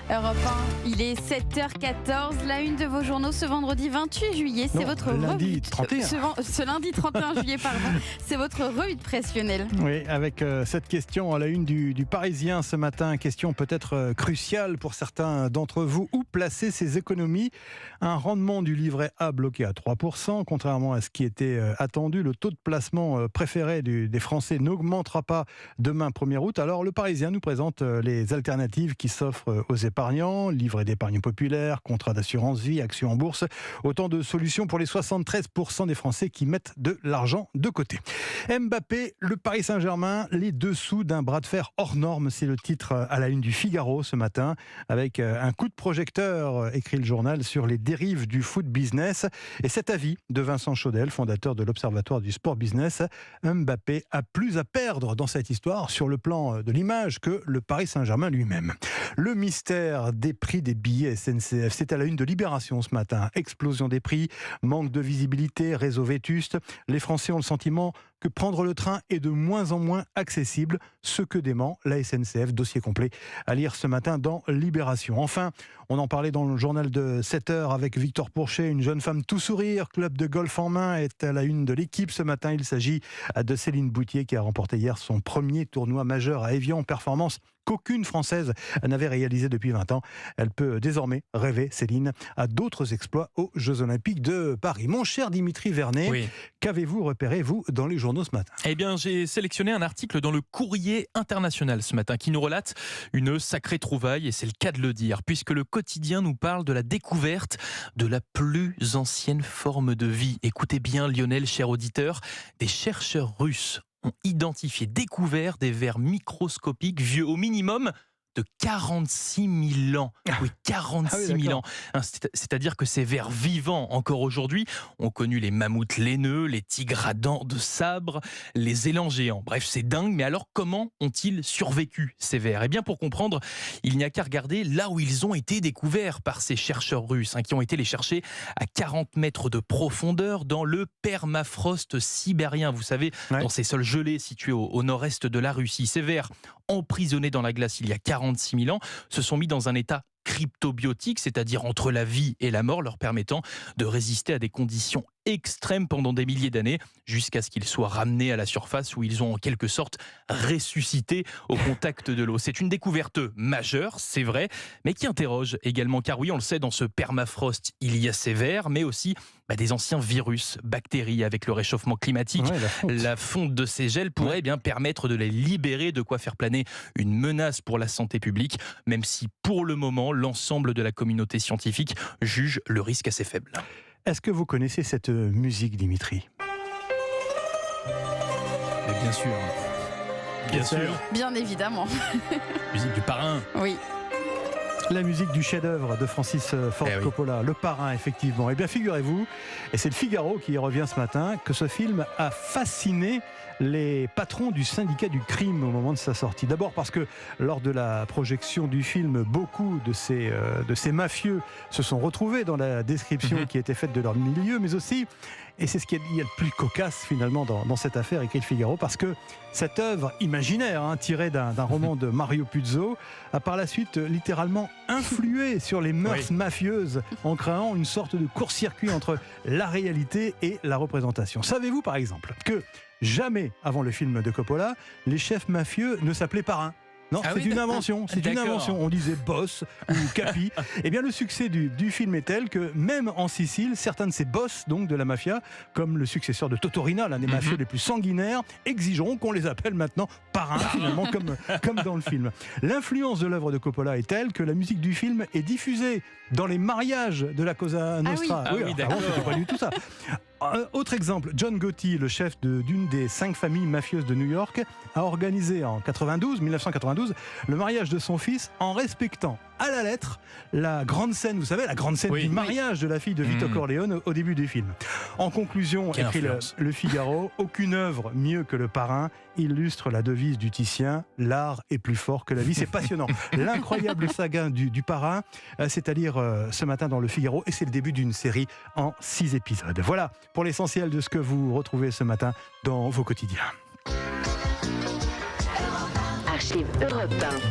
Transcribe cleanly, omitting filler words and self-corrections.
Europe 1, il est 7h14. La une de vos journaux ce vendredi 28 juillet, c'est votre lundi revue. 31. Ce lundi 31 juillet, pardon. C'est votre revue de presse, Lionel. Oui, avec cette question à la une du Parisien ce matin, question peut-être cruciale pour certains d'entre vous. Où placer ses économies ? Un rendement du livret A bloqué à 3%, contrairement à ce qui était attendu. Le taux de placement préféré des Français n'augmentera pas demain 1er août. Alors le Parisien nous présente les alternatives qui s'offrent aux épargnants, livret d'épargne populaire, contrat d'assurance vie, actions en bourse. Autant de solutions pour les 73% des Français qui mettent de l'argent de côté. Mbappé, le Paris Saint-Germain, les dessous d'un bras de fer hors norme, c'est le titre à la une du Figaro ce matin, avec un coup de projecteur, écrit le journal, sur les dérives du foot business. Et cet avis de Vincent Chaudel, fondateur de l'Observatoire du sport business, Mbappé a plus à perdre dans cette histoire sur le plan de l'image que le Paris Saint-Germain lui-même. Le mystère des prix des billets SNCF, c'est à la une de Libération ce matin. Explosion des prix, manque de visibilité, réseau vétuste. Les Français ont le sentiment que prendre le train est de moins en moins accessible, ce que dément la SNCF. Dossier complet à lire ce matin dans Libération. Enfin, on en parlait dans le journal de 7h avec Victor Pourchet, une jeune femme tout sourire, club de golf en main, est à la une de l'équipe ce matin. Il s'agit de Céline Boutier qui a remporté hier son premier tournoi majeur à Évian, performance qu'aucune Française n'avait réalisé depuis 20 ans. Elle peut désormais rêver, Céline, à d'autres exploits aux Jeux Olympiques de Paris. Mon cher Dimitri Vernet, oui. Qu'avez-vous repéré, vous, dans les journaux ce matin ? Eh bien, j'ai sélectionné un article dans le Courrier international ce matin qui nous relate une sacrée trouvaille, et c'est le cas de le dire, puisque le quotidien nous parle de la découverte de la plus ancienne forme de vie. Écoutez bien, Lionel, cher auditeur, des chercheurs russes ont identifié, découvert des vers microscopiques vieux au minimum de 46 000 ans. Oui, 46 000 ans. C'est-à-dire que ces vers vivants, encore aujourd'hui, ont connu les mammouths laineux, les tigres à dents de sabre, les élans géants. Bref, c'est dingue, mais alors comment ont-ils survécu, ces vers ? Eh bien, pour comprendre, il n'y a qu'à regarder là où ils ont été découverts par ces chercheurs russes, qui ont été les chercher à 40 mètres de profondeur dans le permafrost sibérien. Vous savez, dans ces sols gelés situés au nord-est de la Russie. Ces vers, emprisonnés dans la glace il y a 46 000 ans, se sont mis dans un état cryptobiotique, c'est-à-dire entre la vie et la mort, leur permettant de résister à des conditions extrêmes pendant des milliers d'années, jusqu'à ce qu'ils soient ramenés à la surface où ils ont en quelque sorte ressuscité au contact de l'eau. C'est une découverte majeure, c'est vrai, mais qui interroge également, car oui, on le sait, dans ce permafrost, il y a ces vers, mais aussi des anciens virus, bactéries. Avec le réchauffement climatique, la fonte de ces gels pourrait bien permettre de les libérer, de quoi faire planer une menace pour la santé publique, même si pour le moment, l'ensemble de la communauté scientifique juge le risque assez faible. Est-ce que vous connaissez cette musique, Dimitri ? Mais bien sûr. Bien sûr. Bien évidemment. Musique du parrain. Oui. La musique du chef-d'œuvre de Francis Ford Coppola, Le Parrain, effectivement. Eh bien, figurez-vous, et c'est le Figaro qui y revient ce matin, que ce film a fasciné les patrons du syndicat du crime au moment de sa sortie. D'abord parce que lors de la projection du film, beaucoup de ces mafieux se sont retrouvés dans la description qui était faite de leur milieu, mais aussi, et c'est ce qu'il y a de plus cocasse finalement dans cette affaire, écrit le Figaro, parce que cette œuvre imaginaire, tirée d'un roman de Mario Puzo, a par la suite littéralement influé sur les mœurs mafieuses en créant une sorte de court-circuit entre la réalité et la représentation. Savez-vous par exemple que jamais avant le film de Coppola, les chefs mafieux ne s'appelaient parrains? Non, c'est une invention. C'est une invention. On disait boss ou capi. Eh bien, le succès du film est tel que même en Sicile, certains de ces boss donc de la mafia, comme le successeur de Totorina, l'un des mafieux les plus sanguinaires, exigeront qu'on les appelle maintenant parrains, finalement, comme dans le film. L'influence de l'œuvre de Coppola est telle que la musique du film est diffusée dans les mariages de la Cosa Nostra. Avant, c'était pas du tout ça. Autre exemple, John Gotti, le chef d'une des 5 familles mafieuses de New York, a organisé en 1992, le mariage de son fils en respectant à la lettre la grande scène, vous savez, la grande scène du mariage de la fille de Vito Corleone au début du film. En conclusion, écrit le Figaro, aucune œuvre mieux que Le Parrain illustre la devise du Titien, l'art est plus fort que la vie. C'est passionnant. L'incroyable saga du Parrain, c'est à lire ce matin dans le Figaro, et c'est le début d'une série en 6 épisodes. Voilà pour l'essentiel de ce que vous retrouvez ce matin dans vos quotidiens. Archives Europe 1.